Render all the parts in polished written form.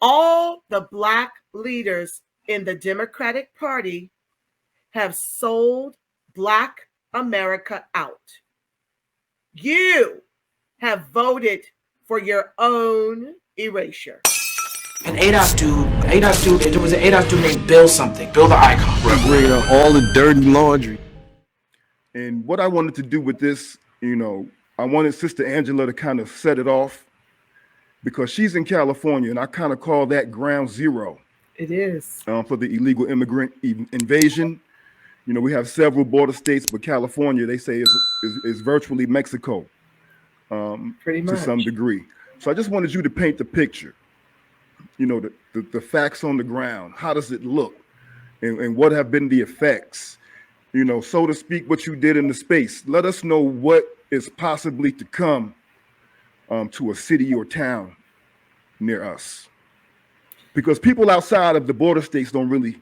All the Black leaders in the Democratic Party have sold Black America out. You have voted for your own erasure. An ADOS dude, there was an ADOS dude named Bill something, Bill the Icon. Bring out all the dirty laundry. And what I wanted to do with this, I wanted Sister Angela to kind of set it off because she's in California, and I kind of call that ground zero. It is. For the illegal immigrant invasion. We have several border states, but California, they say, is virtually Mexico Pretty much. to some degree. So I just wanted you to paint the picture, the facts on the ground. How does it look? And what have been the effects? So to speak, what you did in the space. Let us know what is possibly to come to a city or town near us. Because people outside of the border states don't really,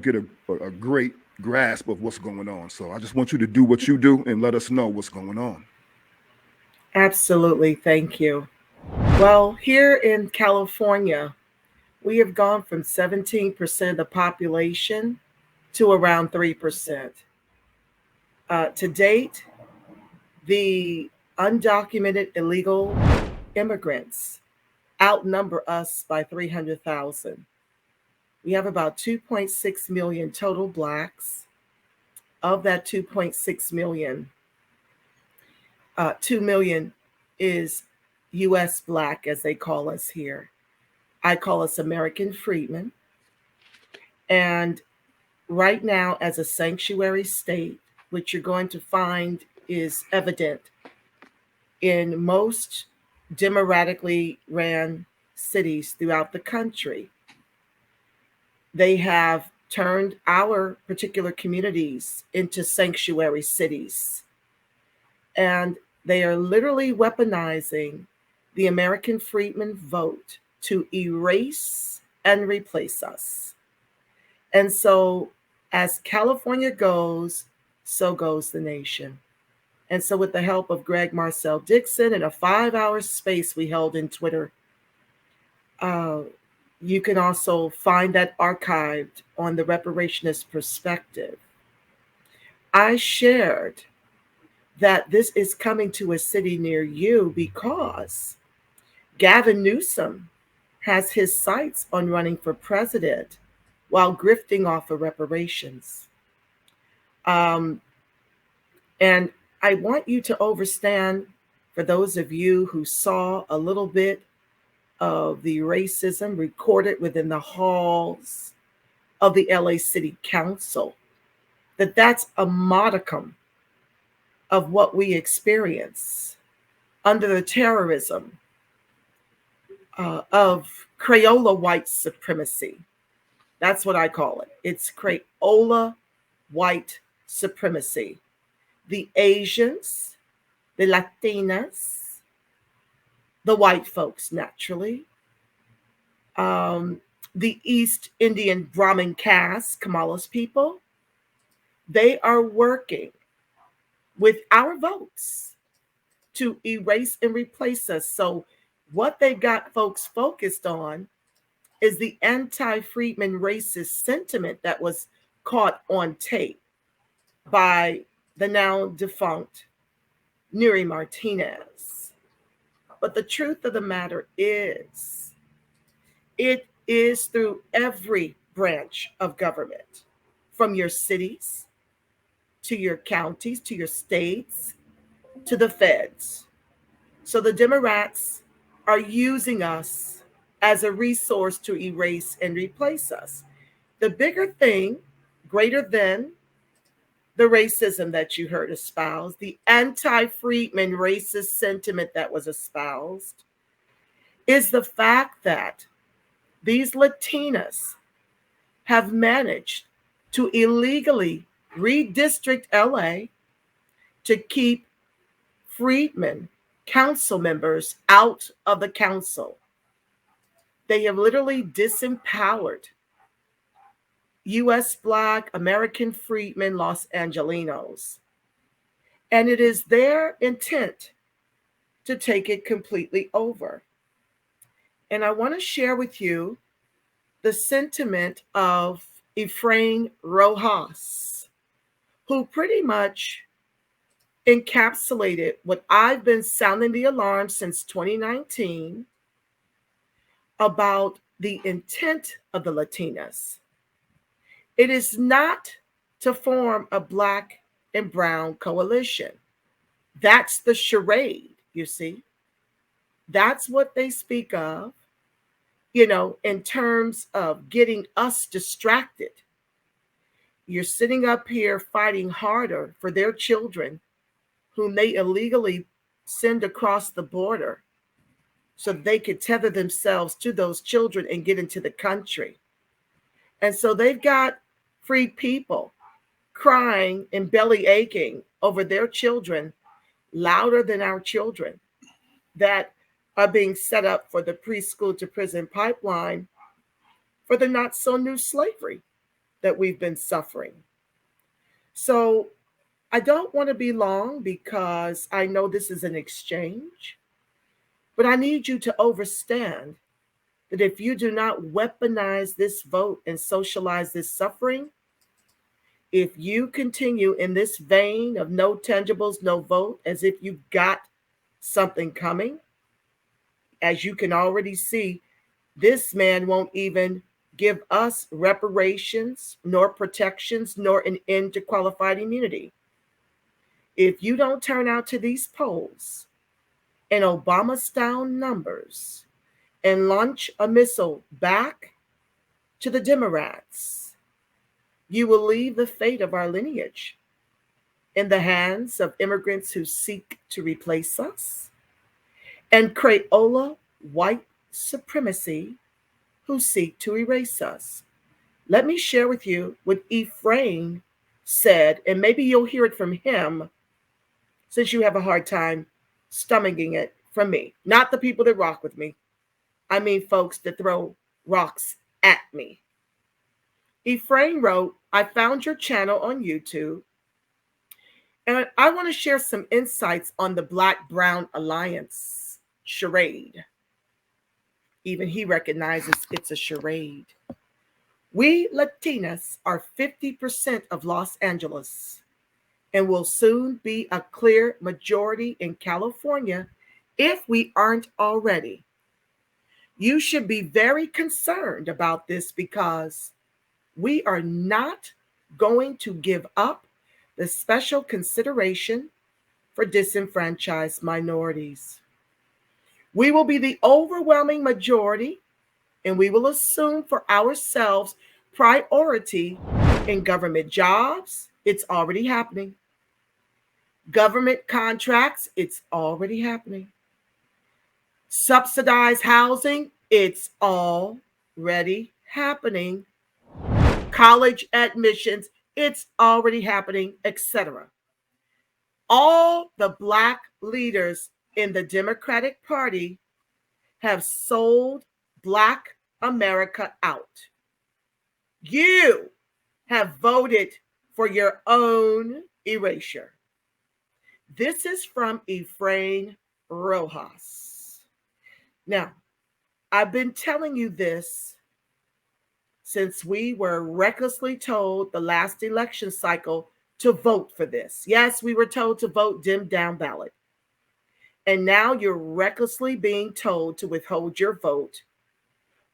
get a great grasp of what's going on. So I just want you to do what you do and let us know what's going on. Absolutely. Thank you. Well, here in California, we have gone from 17% of the population to around 3%. To date, the undocumented illegal immigrants outnumber us by 300,000. We have about 2.6 million total Blacks. Of that 2.6 million, 2 million is U.S. Black, as they call us here. I call us American freedmen. And right now, as a sanctuary state, which you're going to find is evident in most democratically ran cities throughout the country, they have turned our particular communities into sanctuary cities. And they are literally weaponizing the American freedmen vote to erase and replace us. And so as California goes, so goes the nation. And so with the help of Greg Marcel Dixon in a 5-hour space we held in Twitter, you can also find that archived on the Reparationist Perspective. I shared that this is coming to a city near you because Gavin Newsom has his sights on running for president while grifting off of reparations. And I want you to understand, for those of you who saw a little bit of the racism recorded within the halls of the LA City Council, that's a modicum of what we experience under the terrorism of Crayola white supremacy. That's what I call it. It's Crayola white supremacy. The Asians, the Latinas, the white folks, naturally, the East Indian Brahmin caste, Kamala's people, they are working with our votes to erase and replace us. So what they got folks focused on is the anti-freedmen racist sentiment that was caught on tape by the now defunct Nuri Martinez. But the truth of the matter is, it is through every branch of government, from your cities to your counties, to your states, to the feds. So the Democrats are using us as a resource to erase and replace us. The bigger thing, greater than the racism that you heard espoused, the anti-freedmen racist sentiment that was espoused, is the fact that these Latinas have managed to illegally redistrict LA to keep freedmen, council members, out of the council. They have literally disempowered U.S. Black, American freedmen, Los Angelenos. And it is their intent to take it completely over. And I want to share with you the sentiment of Efrain Rojas, who pretty much encapsulated what I've been sounding the alarm since 2019 about the intent of the Latinas. It is not to form a black and brown coalition. That's the charade, you see. That's what they speak of, in terms of getting us distracted. You're sitting up here fighting harder for their children, whom they illegally send across the border so they could tether themselves to those children and get into the country. And so they've got free people crying and belly aching over their children louder than our children that are being set up for the preschool to prison pipeline for the not so new slavery that we've been suffering. So I don't want to be long because I know this is an exchange, but I need you to understand that if you do not weaponize this vote and socialize this suffering, if you continue in this vein of no tangibles, no vote, as if you've got something coming, as you can already see, this man won't even give us reparations, nor protections, nor an end to qualified immunity. If you don't turn out to these polls in Obama style numbers and launch a missile back to the Democrats, you will leave the fate of our lineage in the hands of immigrants who seek to replace us and Crayola white supremacy who seek to erase us. Let me share with you what Ephraim said, and maybe you'll hear it from him since you have a hard time stomaching it from me. Not the people that rock with me. I mean folks that throw rocks at me. Ephraim wrote, I found your channel on YouTube, and I want to share some insights on the Black-Brown Alliance charade. Even he recognizes it's a charade. We Latinas are 50% of Los Angeles and will soon be a clear majority in California if we aren't already. You should be very concerned about this because we are not going to give up the special consideration for disenfranchised minorities. We will be the overwhelming majority, and we will assume for ourselves priority in government jobs. It's already happening. Government contracts, it's already happening. Subsidized housing, it's already happening. College admissions, it's already happening, etc. All the Black leaders in the Democratic Party have sold Black America out. You have voted for your own erasure. This is from Efrain Rojas. Now, I've been telling you this since we were recklessly told the last election cycle to vote for this. Yes, we were told to vote dimmed down ballot. And now you're recklessly being told to withhold your vote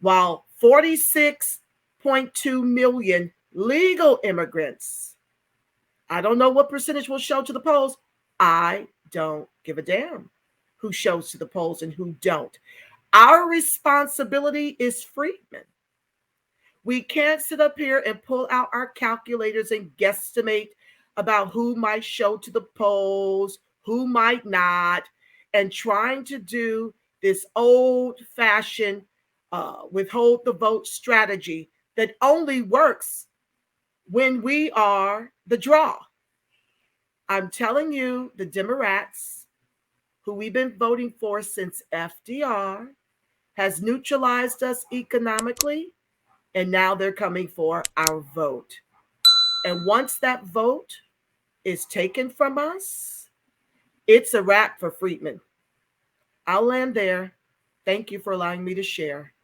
while 46.2 million legal immigrants, I don't know what percentage will show to the polls. I don't give a damn who shows to the polls and who don't. Our responsibility is freedmen. We can't sit up here and pull out our calculators and guesstimate about who might show to the polls, who might not, and trying to do this old-fashioned withhold the vote strategy that only works when we are the draw. I'm telling you, the Democrats, who we've been voting for since FDR, has neutralized us economically, and now they're coming for our vote. And once that vote is taken from us, it's a wrap for Freedmen. I'll land there. Thank you for allowing me to share.